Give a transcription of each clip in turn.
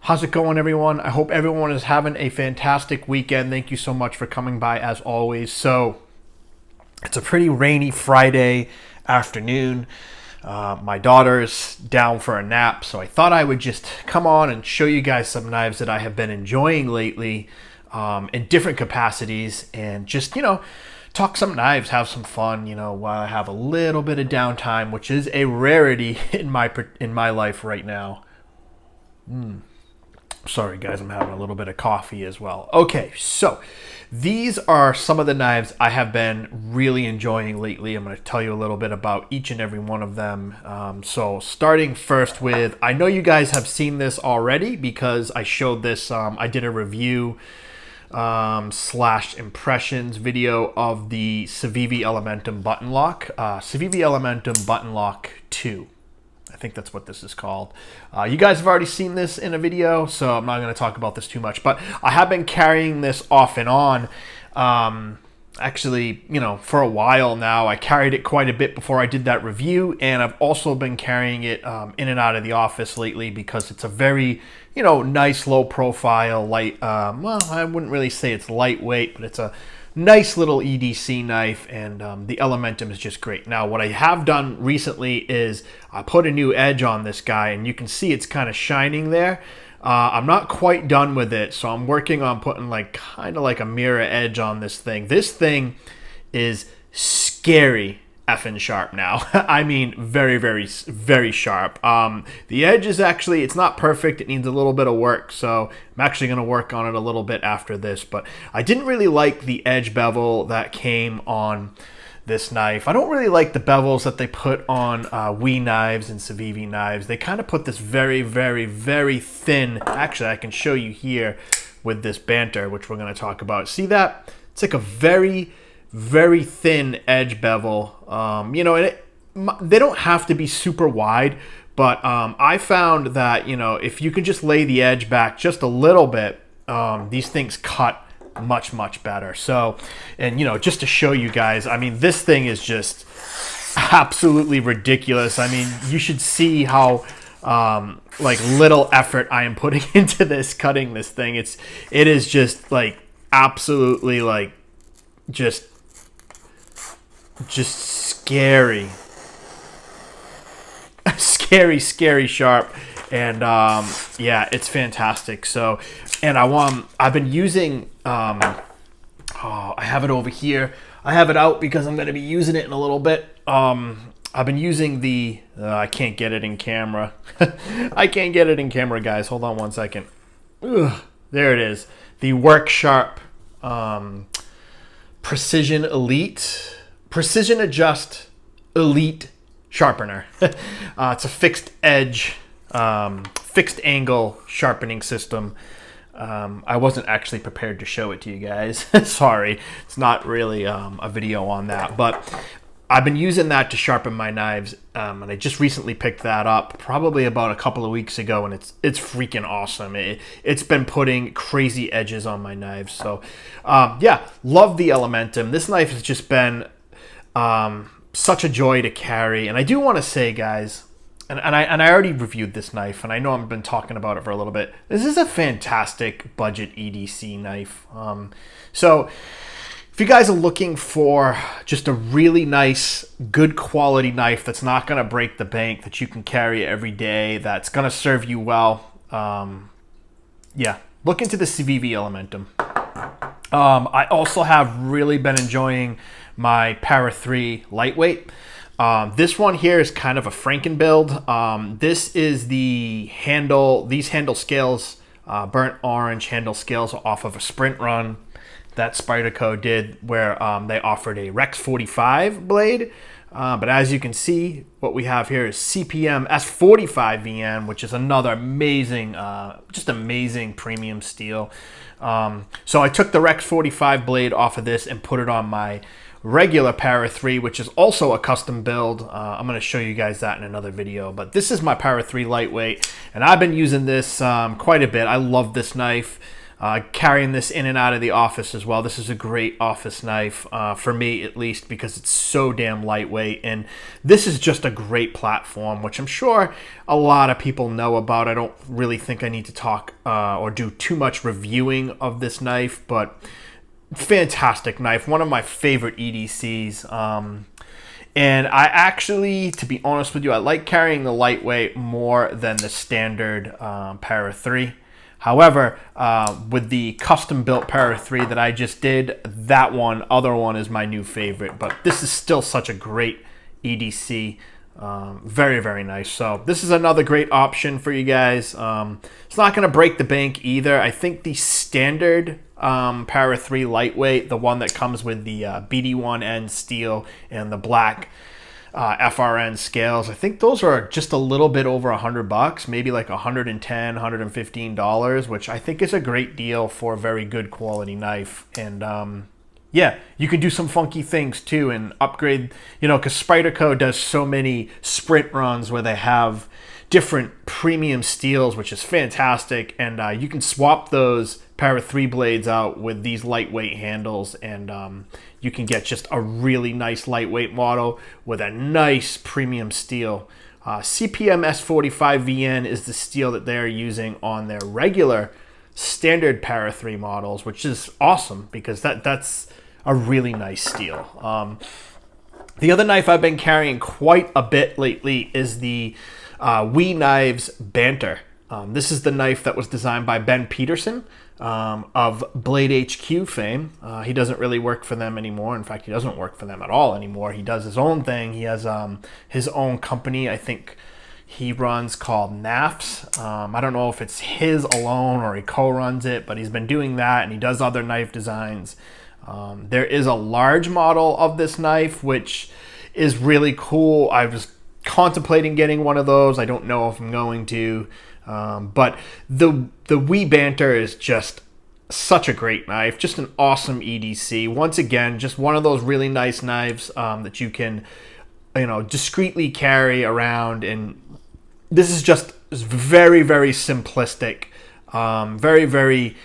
How's it going, everyone? I hope everyone is having a fantastic weekend. Thank you so much for coming by, as always. So, it's a pretty rainy Friday afternoon. My daughter's down for a nap, so I thought I would just come on and show you guys some knives that I have been enjoying lately in different capacities, and just, talk some knives, have some fun, while I have a little bit of downtime, which is a rarity in my life right now. Sorry, guys, I'm having a little bit of coffee as well. Okay, so these are some of the knives I have been really enjoying lately. I'm going to tell you a little bit about each and every one of them. So starting first with, I know you guys have seen this already because I showed this, I did a review slash impressions video of the Civivi Elementum button lock. Civivi Elementum button lock 2. I think that's what this is called. You guys have already seen this in a video, so I'm not going to talk about this too much. But I have been carrying this off and on. Actually, for a while now. I carried it quite a bit before I did that review, and I've also been carrying it in and out of the office lately because it's a very, nice low profile, light. Well, I wouldn't really say it's lightweight, but it's a nice little EDC knife, and the Elementum is just great. Now, what I have done recently is I put a new edge on this guy, and you can see it's kind of shining there. I'm not quite done with it, so I'm working on putting kind of like a mirror edge on this thing. This thing is scary effing sharp now. I mean, very, very, very sharp. The edge is actually, it's not perfect. It needs a little bit of work, so I'm actually going to work on it a little bit after this. But I didn't really like the edge bevel that came on this knife. I don't really like the bevels that they put on WE knives and Civivi knives. They kind of put this very, very, very thin, actually I can show you here with this banter, which we're going to talk about. See that? It's like a very, very thin edge bevel. They don't have to be super wide, but I found that, if you can just lay the edge back just a little bit, these things cut much better. So, and just to show you guys, I mean, this thing is just absolutely ridiculous. I mean, you should see how little effort I am putting into this, cutting this thing. It is just absolutely just scary scary sharp, and yeah, it's fantastic. So, and I've been using I have it over here. I have it out because I'm going to be using it in a little bit. I've been using the I can't get it in camera. I can't get it in camera, guys. Hold on one second. Ugh, there it is. The Worksharp Precision Adjust Elite Sharpener. It's a fixed edge, fixed angle sharpening system. I wasn't actually prepared to show it to you guys. Sorry, it's not really a video on that, but I've been using that to sharpen my knives, and I just recently picked that up probably about a couple of weeks ago, and it's freaking awesome. It's been putting crazy edges on my knives. So yeah, love the Elementum. This knife has just been such a joy to carry. And I do want to say, guys, and I already reviewed this knife, and I know I've been talking about it for a little bit. This is a fantastic budget EDC knife. So if you guys are looking for just a really nice, good quality knife that's not going to break the bank, that you can carry every day, that's going to serve you well, yeah, look into the Civivi Elementum. I also have really been enjoying my Para 3 lightweight. This one here is kind of a Franken build. This is the handle, these handle scales, burnt orange handle scales off of a Sprint run that Spyderco did, where they offered a Rex 45 blade. But as you can see, what we have here is CPM S45 VN, which is another amazing, just amazing premium steel. So I took the Rex 45 blade off of this and put it on my regular Para 3, which is also a custom build. I'm going to show you guys that in another video, but this is my Para 3 lightweight, and I've been using this quite a bit. I love this knife. carrying this in and out of the office as well. This is a great office knife, for me at least, because it's so damn lightweight. And this is just a great platform, which I'm sure a lot of people know about. I don't really think I need to talk or do too much reviewing of this knife, but fantastic knife. One of my favorite EDCs. And I actually, to be honest with you, I like carrying the lightweight more than the standard Para 3. However, with the custom-built Para 3 that I just did, that other one is my new favorite. But this is still such a great EDC. Very, very nice. So this is another great option for you guys. It's not going to break the bank either. I think the standard Para 3 lightweight, the one that comes with the BD1N steel and the black FRN scales, I think those are just a little bit over $100, maybe like $110, $115, which I think is a great deal for a very good quality knife. And yeah, you can do some funky things too and upgrade, because Spyderco does so many sprint runs where they have different premium steels, which is fantastic. And you can swap those Para 3 blades out with these lightweight handles, and you can get just a really nice lightweight model with a nice premium steel. CPM S45VN is the steel that they're using on their regular standard Para 3 models, which is awesome because that's a really nice steel. The other knife I've been carrying quite a bit lately is the WE Knives Banter. This is the knife that was designed by Ben Peterson of Blade HQ fame. He doesn't really work for them anymore. In fact, he doesn't work for them at all anymore. He does his own thing. He has his own company, I think he runs, called NAFS. I don't know if it's his alone or he co-runs it, but he's been doing that, and he does other knife designs. There is a large model of this knife, which is really cool. I was contemplating getting one of those. I don't know if I'm going to. But the WE Banter is just such a great knife, just an awesome EDC. Once again, just one of those really nice knives that you can, discreetly carry around. And this is just very, very simplistic, very, very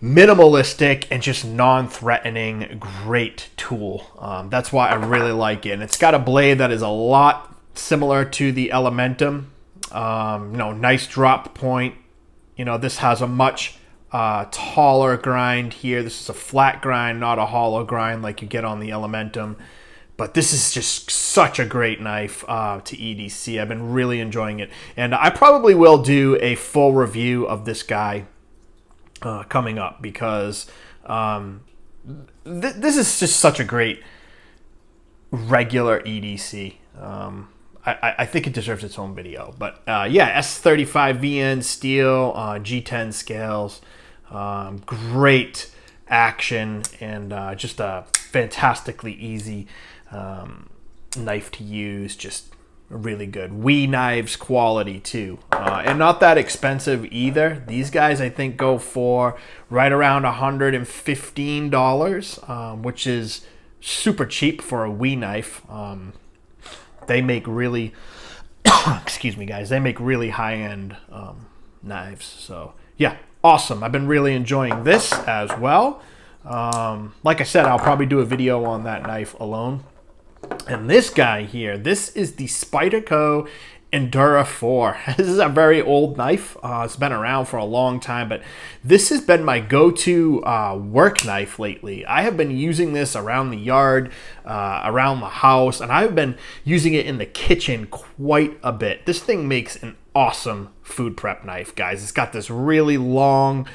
minimalistic, and just non-threatening, great tool. That's why I really like it. And it's got a blade that is a lot similar to the Elementum. Nice drop point. This has a much taller grind here. This is a flat grind, not a hollow grind like you get on the Elementum. But this is just such a great knife to EDC. I've been really enjoying it. And I probably will do a full review of this guy coming up, because this is just such a great regular EDC. I think it deserves its own video. But yeah, S35VN steel, G10 scales, great action, and just a fantastically easy knife to use. Just really good. WE Knives quality too, and not that expensive either. These guys I think go for right around $115, which is super cheap for a WE knife. They make really excuse me guys, they make really high-end knives. So yeah, awesome. I've been really enjoying this as well. Like I said, I'll probably do a video on that knife alone. And this guy here, this is the Spyderco Endura 4. This is a very old knife. It's been around for a long time, but this has been my go-to work knife lately. I have been using this around the yard, around the house, and I've been using it in the kitchen quite a bit. This thing makes an awesome food prep knife, guys. It's got this really long,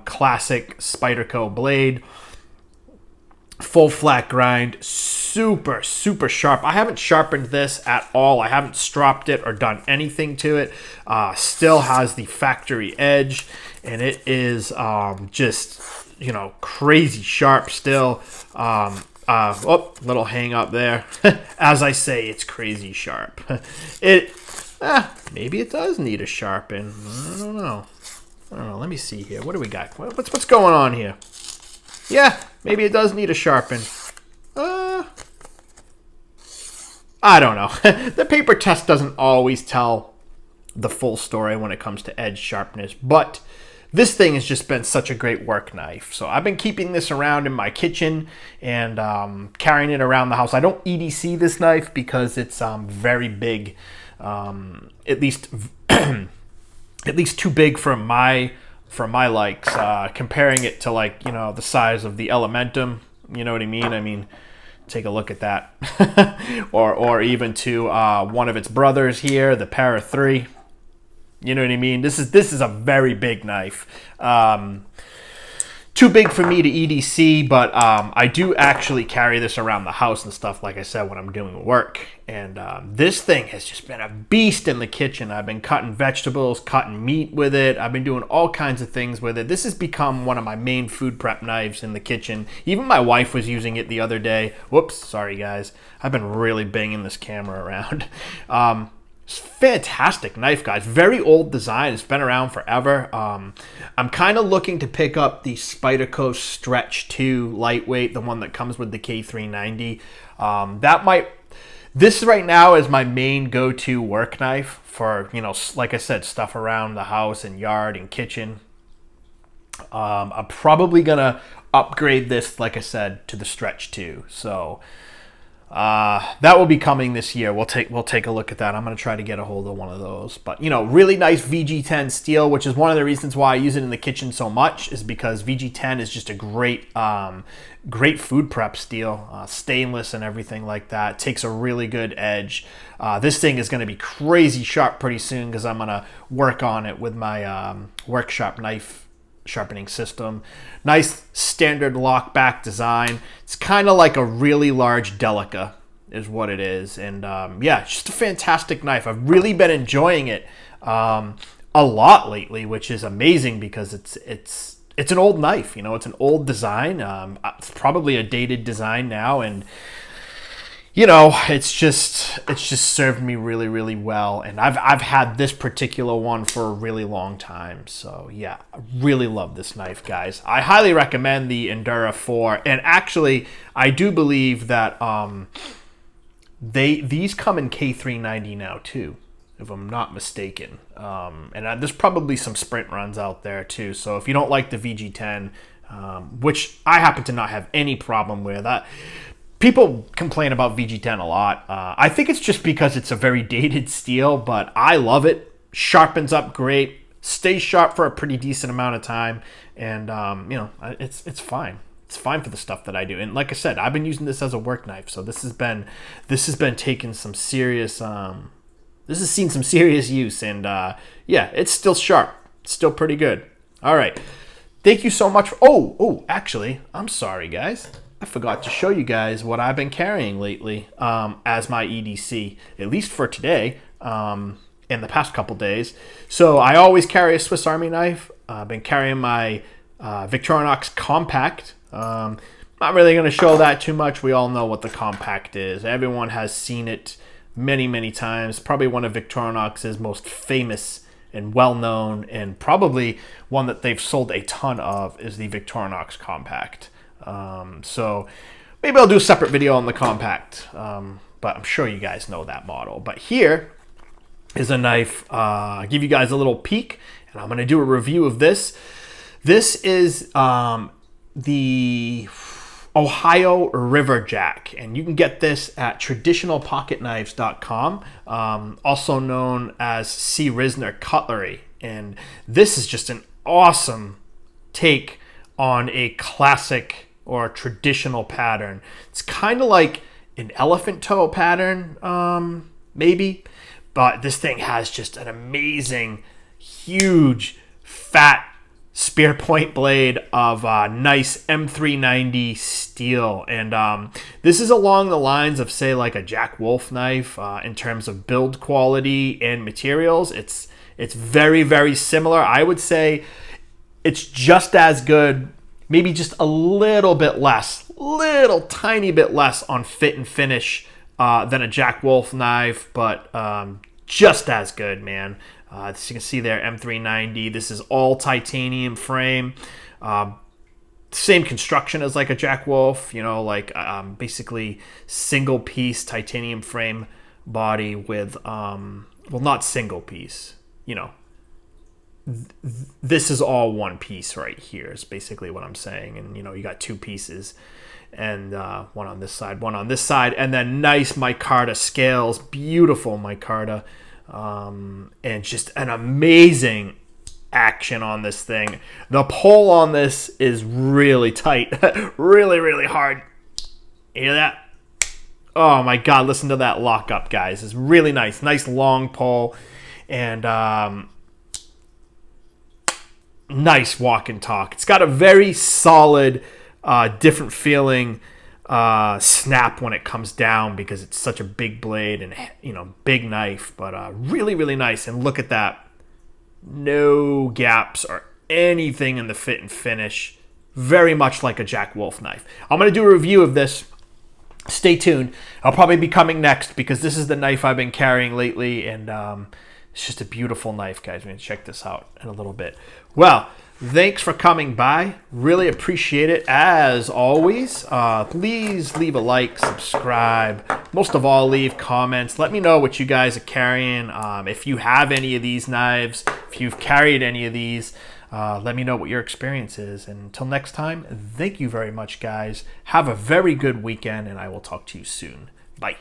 classic Spyderco blade. Full flat grind, super, super sharp. I haven't sharpened this at all. I haven't stropped it or done anything to it. Still has the factory edge, and it is just, crazy sharp still. Little hang up there. As I say, it's crazy sharp. Maybe it does need a sharpen. I don't know. Let me see here. What do we got? What's going on here? Yeah, maybe it does need a sharpen. I don't know. The paper test doesn't always tell the full story when it comes to edge sharpness, but this thing has just been such a great work knife. So I've been keeping this around in my kitchen and carrying it around the house. I don't EDC this knife because it's very big, at least too big for my likes. Comparing it to, like, you know, the size of the Elementum, you know what I mean? I mean, take a look at that. or even to one of its brothers here, the Para 3. You know what I mean? This is a very big knife. Too big for me to EDC, but I do actually carry this around the house and stuff, like I said, when I'm doing work. And this thing has just been a beast in the kitchen. I've been cutting vegetables, cutting meat with it. I've been doing all kinds of things with it. This has become one of my main food prep knives in the kitchen. Even my wife was using it the other day. Whoops, sorry guys. I've been really banging this camera around. Fantastic knife, guys. Very old design. It's been around forever. I'm kind of looking to pick up the Spyderco Stretch 2 lightweight, the one that comes with the K390. This right now is my main go-to work knife for, you know, like I said, stuff around the house and yard and kitchen. I'm probably gonna upgrade this, like I said, to the Stretch 2. So that will be coming this year. We'll take a look at that. I'm going to try to get a hold of one of those. But, you know, really nice VG10 steel, which is one of the reasons why I use it in the kitchen so much, is because VG10 is just a great food prep steel, stainless and everything like that. It takes a really good edge. This thing is going to be crazy sharp pretty soon because I'm going to work on it with my Workshop knife sharpening system. Nice standard lock back design. It's kind of like a really large Delica is what it is. And yeah, it's just a fantastic knife. I've really been enjoying it a lot lately, which is amazing because it's an old knife, you know, it's an old design. It's probably a dated design now, and you know, it's just served me really, really well. And I've had this particular one for a really long time. So yeah, I really love this knife, guys. I highly recommend the Endura 4. And actually, I do believe that these come in K390 now too, if I'm not mistaken. And there's probably some sprint runs out there too. So if you don't like the VG10, which I happen to not have any problem with, people complain about VG10 a lot. I think it's just because it's a very dated steel, but I love it. Sharpens up great, stays sharp for a pretty decent amount of time, and you know, it's fine. It's fine for the stuff that I do. And like I said, I've been using this as a work knife, so this has been taking some serious this has seen some serious use, and yeah, it's still sharp. It's still pretty good. All right. Thank you so much. Oh, actually, I'm sorry, guys. I forgot to show you guys what I've been carrying lately as my EDC, at least for today, in the past couple days. So I always carry a Swiss Army knife. I've been carrying my Victorinox Compact. Not really going to show that too much. We all know what the Compact is. Everyone has seen it many, many times. Probably one of Victorinox's most famous and well-known, and probably one that they've sold a ton of, is the Victorinox Compact. So maybe I'll do a separate video on the Compact, but I'm sure you guys know that model. But here is a knife. I'll give you guys a little peek, and I'm going to do a review of this. This is the Ohio River Jack, and you can get this at traditionalpocketknives.com, also known as C. Risner Cutlery. And this is just an awesome take on a classic or traditional pattern. It's kind of like an elephant toe pattern, maybe, but this thing has just an amazing, huge, fat spear point blade of nice M390 steel. And this is along the lines of, say, like a Jack Wolf knife in terms of build quality and materials. It's very, very similar. I would say it's just as good, maybe just a little bit less, little tiny bit less on fit and finish than a Jack Wolf knife, but just as good, man. As you can see there, M390. This is all titanium frame. Same construction as like a Jack Wolf, you know, like basically single piece titanium frame body with, well, not single piece, you know, this is all one piece right here is basically what I'm saying. And, you know, you got two pieces, and one on this side, one on this side, and then nice micarta scales, beautiful micarta, and just an amazing action on this thing. The pull on this is really tight, really, really hard. You hear that? Oh my God, listen to that lock up, guys. It's really nice. Nice long pull, and nice walk and talk. It's got a very solid, different feeling snap when it comes down because it's such a big blade and, you know, big knife, but really, really nice. And look at that. No gaps or anything in the fit and finish. Very much like a Jack Wolf knife. I'm going to do a review of this. Stay tuned. I'll probably be coming next because this is the knife I've been carrying lately, and it's just a beautiful knife, guys. We're going to check this out in a little bit. Well, thanks for coming by. Really appreciate it. As always, please leave a like, subscribe. Most of all, leave comments. Let me know what you guys are carrying. If you have any of these knives, if you've carried any of these, let me know what your experience is. And until next time, thank you very much, guys. Have a very good weekend, and I will talk to you soon. Bye.